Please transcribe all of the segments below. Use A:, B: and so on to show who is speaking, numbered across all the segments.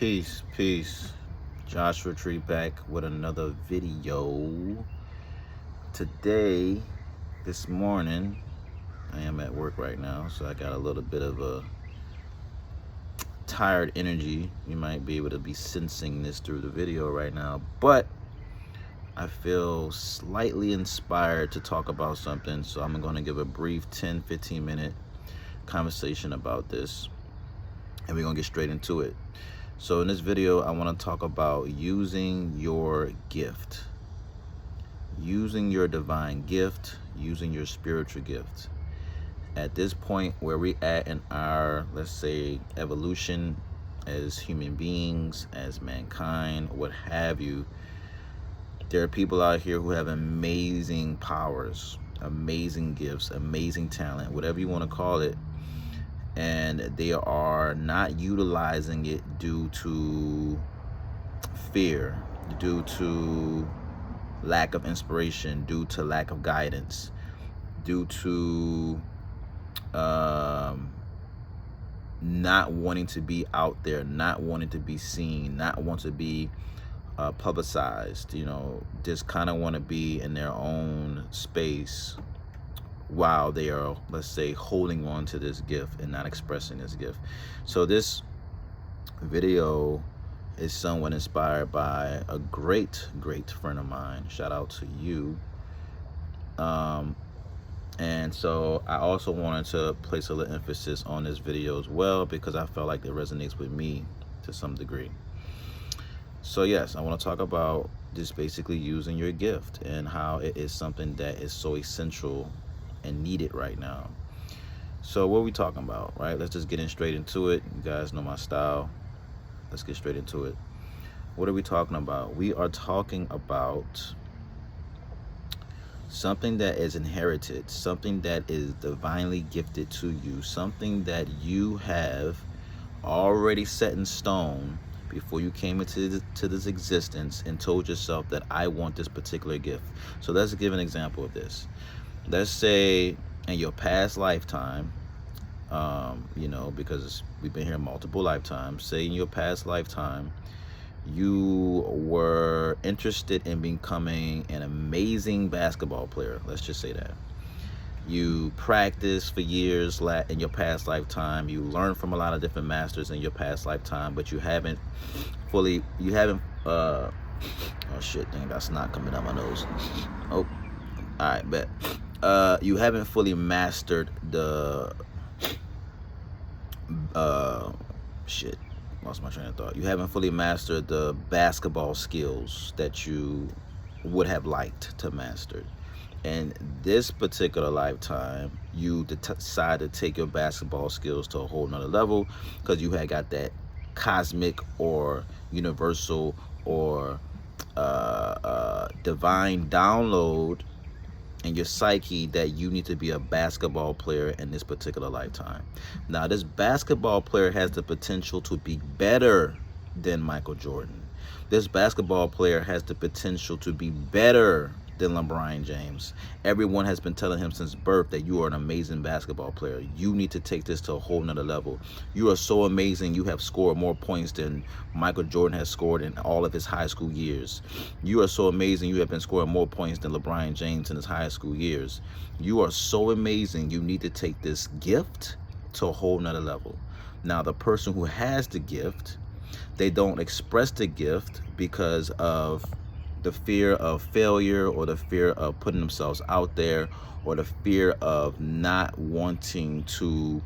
A: Peace. Joshua Tree back with another video. Today, this morning, I am at work right now, so I got a little bit of a tired energy. You might be able to be sensing this through the video right now, but I feel slightly inspired to talk about something, so I'm going to give a brief 10-15 minute conversation about this, and we're going to get straight into it. So in this video, I want to talk about using your gift, using your divine gift, using your spiritual gift. At this point where we at in our, let's say, evolution as human beings, as mankind, what have you, there are people out here who have amazing powers, amazing gifts, amazing talent, whatever you want to call it, and they are not utilizing it due to fear, due to lack of inspiration, due to lack of guidance, due to not wanting to be out there, not wanting to be seen, not want to be publicized, just kind of want to be in their own space while they are, let's say, holding on to this gift and not expressing this gift. So this video is somewhat inspired by a great friend of mine. Shout out to you. And so I also wanted to place a little emphasis on this video as well, because I felt like it resonates with me to some degree. So yes, I want to talk about just basically using your gift and how it is something that is so essential and needed right now. So what are we talking about, right? Let's just get straight into it. You guys know my style. Let's get straight into it. What are we talking about? We are talking about something that is inherited, something that is divinely gifted to you, something that you have already set in stone before you came into this existence and told yourself that I want this particular gift. So let's give an example of this. Let's say in your past lifetime, because we've been here multiple lifetimes, say in your past lifetime, you were interested in becoming an amazing basketball player. Let's just say that. You practiced for years in your past lifetime. You learned from a lot of different masters in your past lifetime, but you haven't, oh shit, dang, that's not coming out my nose. Oh, all right, bet. You haven't fully mastered the, shit, lost my train of thought. You haven't fully mastered the basketball skills that you would have liked to master. In this particular lifetime, you decide to take your basketball skills to a whole nother level, because you had got that cosmic or universal or divine download in your psyche that you need to be a basketball player in this particular lifetime. Now, this basketball player has the potential to be better than Michael Jordan. This basketball player has the potential to be better than LeBron James. Everyone has been telling him since birth that you are an amazing basketball player. You need to take this to a whole nother level. You are so amazing. You have scored more points than Michael Jordan has scored in all of his high school years. You are so amazing. You have been scoring more points than LeBron James in his high school years. You are so amazing. You need to take this gift to a whole nother level. Now, the person who has the gift, they don't express the gift because of the fear of failure, or the fear of putting themselves out there, or the fear of not wanting to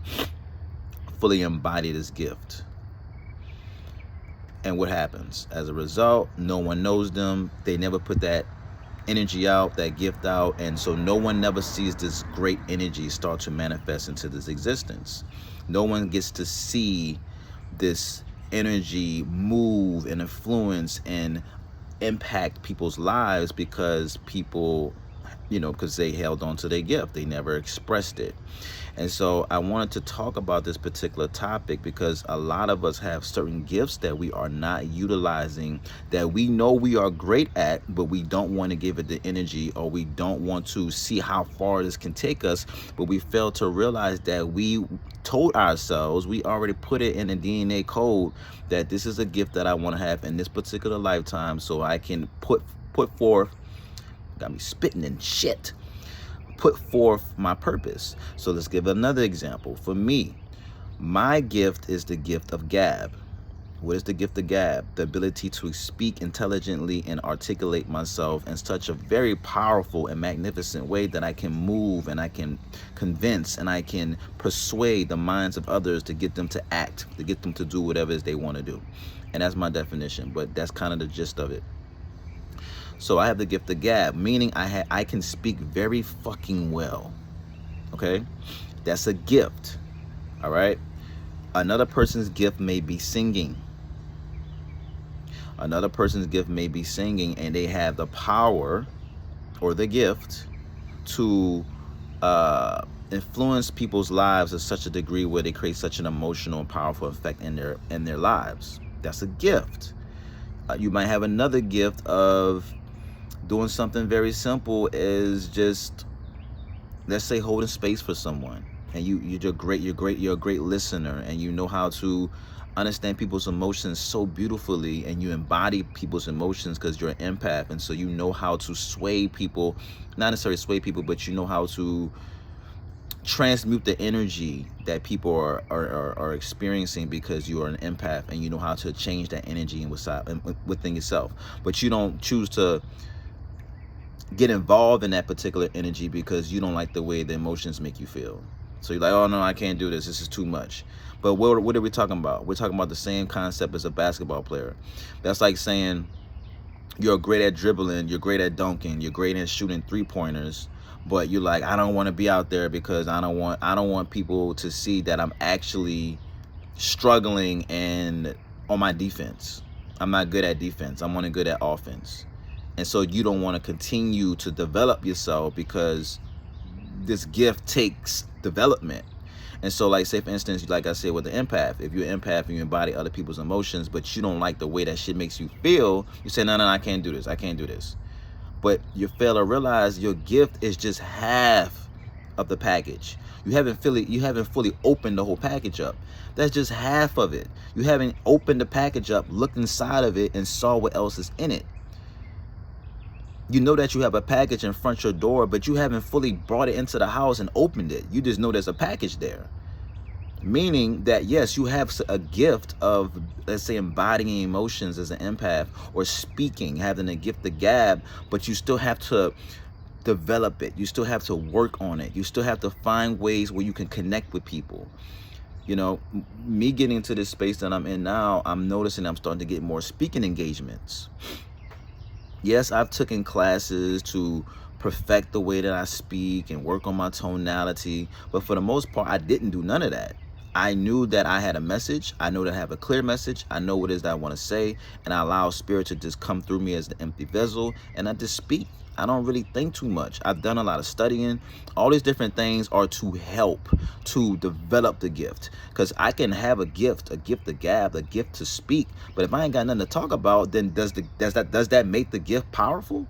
A: fully embody this gift. And what happens? As a result, no one knows them. They never put that energy out, that gift out, and so no one never sees this great energy start to manifest into this existence. No one gets to see this energy move and influence and impact people's lives, because people because they held on to their gift. They never expressed it. And so I wanted to talk about this particular topic because a lot of us have certain gifts that we are not utilizing, that we know we are great at, but we don't want to give it the energy, or we don't want to see how far this can take us. But we fail to realize that we told ourselves, we already put it in the DNA code, that this is a gift that I want to have in this particular lifetime, so I can put forth, got me spitting and shit, put forth my purpose. So let's give another example. For me, my gift is the gift of gab. What is the gift of gab? The ability to speak intelligently and articulate myself in such a very powerful and magnificent way that I can move and I can convince and I can persuade the minds of others to get them to act, to get them to do whatever it is they want to do. And that's my definition, but that's kind of the gist of it. So I have the gift of gab, meaning I can speak very fucking well. Okay? That's a gift. All right? Another person's gift may be singing. Another person's gift may be singing, and they have the power or the gift to influence people's lives to such a degree where they create such an emotional and powerful effect in their lives. That's a gift. You might have another gift of doing something very simple, is just, let's say, holding space for someone, and you're a great listener, and you know how to understand people's emotions so beautifully, and you embody people's emotions because you're an empath, and so you know how to sway people, not necessarily sway people, but you know how to transmute the energy that people are experiencing because you are an empath, and you know how to change that energy within yourself. But you don't choose to get involved in that particular energy because you don't like the way the emotions make you feel. So you're like, oh no, I can't do this. This is too much. But what are we talking about? We're talking about the same concept as a basketball player. That's like saying you're great at dribbling, you're great at dunking, you're great at shooting 3-pointers, but you're like, I don't want to be out there because I don't want people to see that I'm actually struggling and on my defense. I'm not good at defense. I'm only good at offense. And so you don't want to continue to develop yourself because this gift takes development. And so, like, say for instance, like I said with the empath, if you're an empath and you embody other people's emotions, but you don't like the way that shit makes you feel, you say, no, I can't do this. I can't do this. But you fail to realize your gift is just half of the package. You haven't fully opened the whole package up. That's just half of it. You haven't opened the package up, looked inside of it, and saw what else is in it. You know that you have a package in front of your door, but you haven't fully brought it into the house and opened it. You just know there's a package there. Meaning that, yes, you have a gift of, let's say, embodying emotions as an empath, or speaking, having a gift of gab, but you still have to develop it. You still have to work on it. You still have to find ways where you can connect with people. You know, me getting into this space that I'm in now, I'm noticing I'm starting to get more speaking engagements. Yes, I've taken classes to perfect the way that I speak and work on my tonality, but for the most part, I didn't do none of that. I knew that I had a message. I know that I have a clear message. I know what it is that I want to say, and I allow spirit to just come through me as the empty vessel, and I just speak. I don't really think too much. I've done a lot of studying. All these different things are to help to develop the gift, because I can have a gift of gab, a gift to speak, but if I ain't got nothing to talk about, then does that make the gift powerful?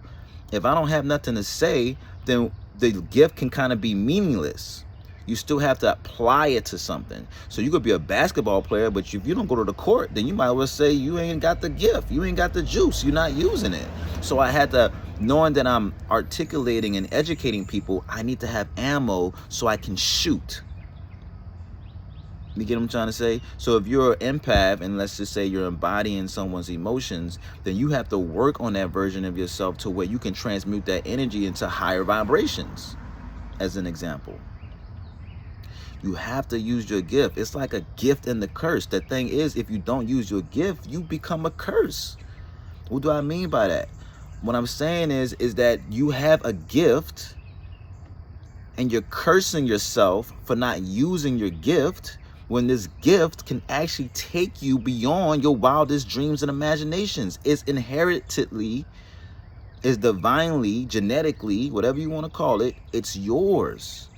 A: If I don't have nothing to say, then the gift can kind of be meaningless. You still have to apply it to something. So you could be a basketball player, but if you don't go to the court, then you might as well say you ain't got the gift. You ain't got the juice. You're not using it. So I had to, knowing that I'm articulating and educating people, I need to have ammo so I can shoot. You get what I'm trying to say? So if you're an empath, and let's just say you're embodying someone's emotions, then you have to work on that version of yourself to where you can transmute that energy into higher vibrations, as an example. You have to use your gift. It's like a gift and the curse. The thing is, if you don't use your gift, you become a curse. What do I mean by that? What I'm saying is that you have a gift and you're cursing yourself for not using your gift, when this gift can actually take you beyond your wildest dreams and imaginations. It's inherently It's divinely, genetically, whatever you want to call it, it's yours.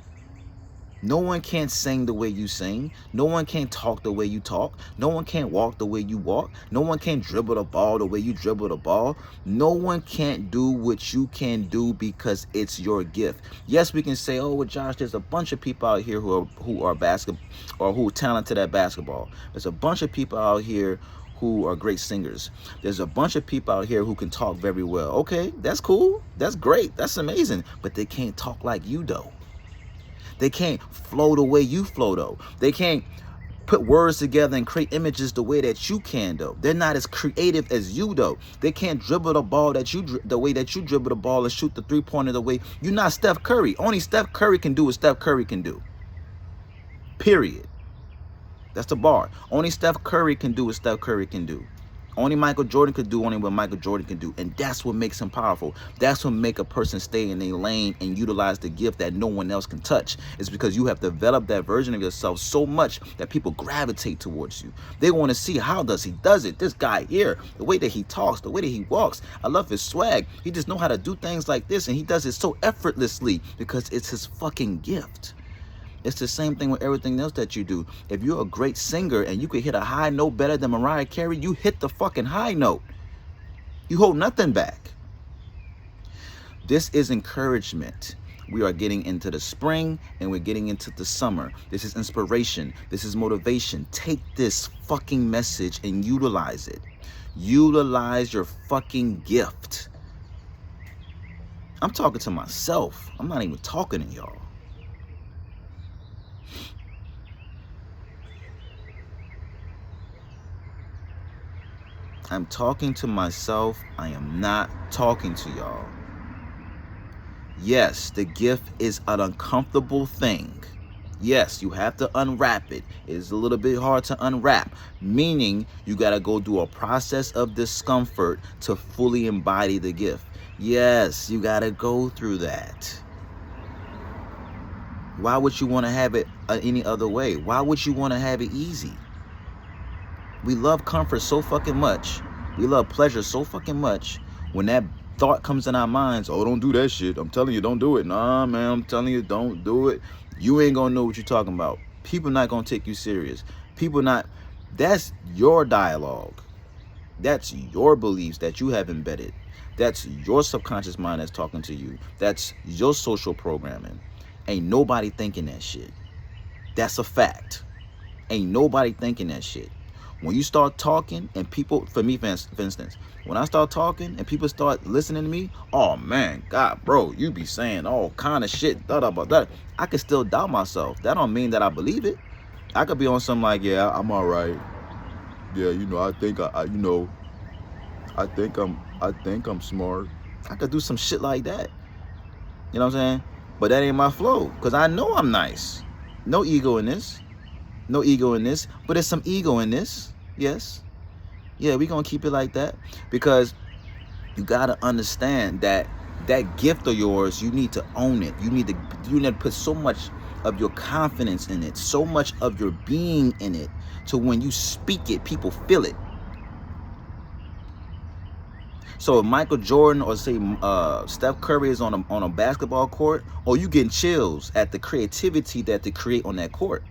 A: No one can't sing the way you sing. No one can talk the way you talk. No one can walk the way you walk. No one can dribble the ball the way you dribble the ball. No one can't do what you can do because it's your gift. Yes, we can say, oh, well, Josh, there's a bunch of people out here who are basketball or who are talented at basketball. There's a bunch of people out here who are great singers. There's a bunch of people out here who can talk very well. Okay, that's cool. That's great. That's amazing. But they can't talk like you, though. They can't flow the way you flow, though. They can't put words together and create images the way that you can, though. They're not as creative as you, though. They can't dribble the ball the way that you dribble the ball and shoot the three-pointer the way. You're not Steph Curry. Only Steph Curry can do what Steph Curry can do. Period. That's the bar. Only Steph Curry can do what Steph Curry can do. Only Michael Jordan could do only what Michael Jordan can do. And that's what makes him powerful. That's what makes a person stay in their lane and utilize the gift that no one else can touch. It's because you have developed that version of yourself so much that people gravitate towards you. They want to see how he does it. This guy here, the way that he talks, the way that he walks. I love his swag. He just know how to do things like this. And he does it so effortlessly because it's his fucking gift. It's the same thing with everything else that you do. If you're a great singer and you could hit a high note better than Mariah Carey, you hit the fucking high note. You hold nothing back. This is encouragement. We are getting into the spring and we're getting into the summer. This is inspiration. This is motivation. Take this fucking message and utilize it. Utilize your fucking gift. I'm talking to myself. I'm not even talking to y'all. I'm talking to myself. I am not talking to y'all. Yes, the gift is an uncomfortable thing. Yes, you have to unwrap it. It's a little bit hard to unwrap, meaning you got to go through a process of discomfort to fully embody the gift. Yes, you got to go through that. Why would you want to have it any other way? Why would you want to have it easy? We love comfort so fucking much. We love pleasure so fucking much. When that thought comes in our minds, oh, don't do that shit. I'm telling you, don't do it. Nah, man, I'm telling you, don't do it. You ain't gonna know what you're talking about. People not gonna take you serious. People not, that's your dialogue. That's your beliefs that you have embedded. That's your subconscious mind that's talking to you. That's your social programming. Ain't nobody thinking that shit. That's a fact. Ain't nobody thinking that shit. When you start talking and people, for me, for instance, when I start talking and people start listening to me, oh man, God, bro, you be saying all kind of shit, da. I can still doubt myself. That don't mean that I believe it. I could be on something like, yeah, I'm all right. Yeah, you know, I think I'm smart. I could do some shit like that. You know what I'm saying? But that ain't my flow, because I know I'm nice. No ego in this. No ego in this, but there's some ego in this. Yes. Yeah, we're going to keep it like that, because you got to understand that that gift of yours, you need to own it. You need to put so much of your confidence in it, so much of your being in it, to when you speak it, people feel it. So if Michael Jordan or say Steph Curry is on a basketball court, or you getting chills at the creativity that they create on that court.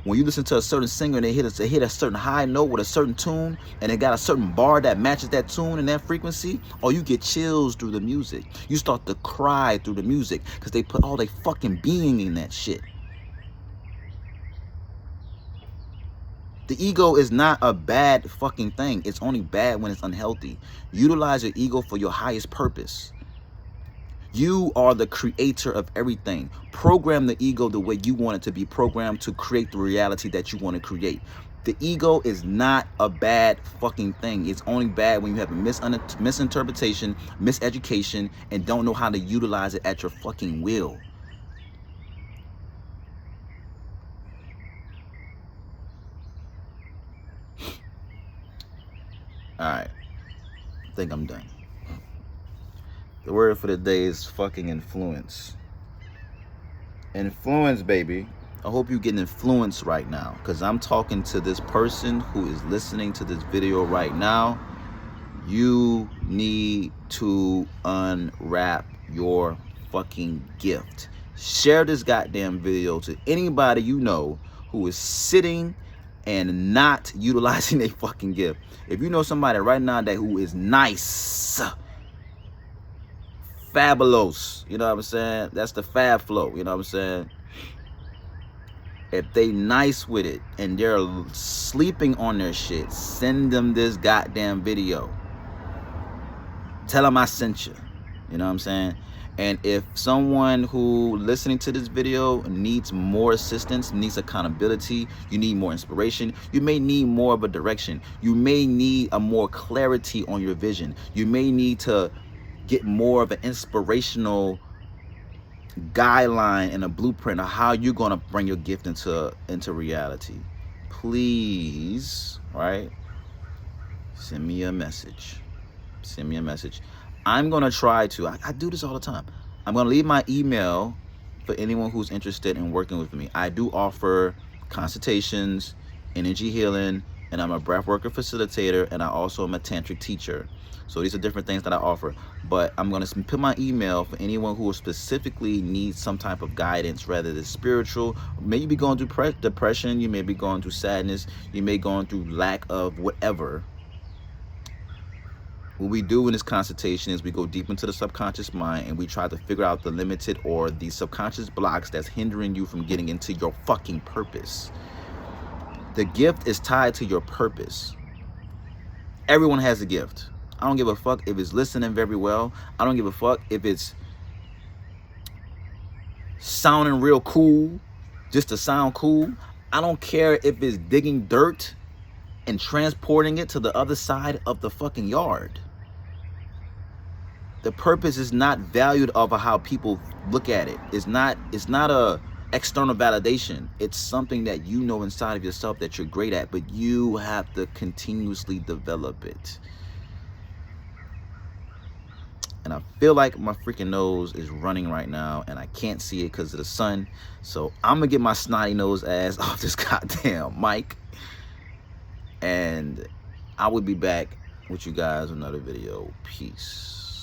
A: When you listen to a certain singer and they hit a certain high note with a certain tune, and they got a certain bar that matches that tune and that frequency, or you get chills through the music. You start to cry through the music because they put all their fucking being in that shit. The ego is not a bad fucking thing. It's only bad when it's unhealthy. Utilize your ego for your highest purpose. You are the creator of everything. Program the ego the way you want it to be programmed to create the reality that you want to create. The ego is not a bad fucking thing. It's only bad when you have a misinterpretation, miseducation, and don't know how to utilize it at your fucking will. All right. I think I'm done. The word for the day is fucking influence. Influence, baby. I hope you're getting influenced right now, because I'm talking to this person who is listening to this video right now. You need to unwrap your fucking gift. Share this goddamn video to anybody you know who is sitting and not utilizing their fucking gift. If you know somebody right now that who is nice, fabulous, you know what I'm saying? That's the fab flow, you know what I'm saying? If they nice with it and they're sleeping on their shit, send them this goddamn video. Tell them I sent you. You know what I'm saying? And if someone who listening to this video needs more assistance, needs accountability, you need more inspiration, you may need more of a direction, you may need a more clarity on your vision, you may need to get more of an inspirational guideline and a blueprint of how you're going to bring your gift into reality, please, right, send me a message. Send me a message. I'm going to try to, I do this all the time. I'm going to leave my email for anyone who's interested in working with me. I do offer consultations, energy healing, and I'm a breathworker facilitator, and I also am a tantric teacher. So these are different things that I offer. But I'm going to put my email for anyone who specifically needs some type of guidance, rather than spiritual. Maybe be going through depression, you may be going through sadness, you may be going through lack of whatever. What we do in this consultation is we go deep into the subconscious mind and we try to figure out the limited or the subconscious blocks that's hindering you from getting into your fucking purpose. The gift is tied to your purpose. Everyone has a gift. I don't give a fuck if it's listening very well. I don't give a fuck if it's sounding real cool, just to sound cool. I don't care if it's digging dirt and transporting it to the other side of the fucking yard. The purpose is not valued of how people look at it. It's not a external validation. It's something that you know inside of yourself that you're great at, but you have to continuously develop it. And I feel like my freaking nose is running right now and I can't see it because of the sun. So I'm gonna get my snotty nose ass off this goddamn mic. And I will be back with you guys in another video. Peace.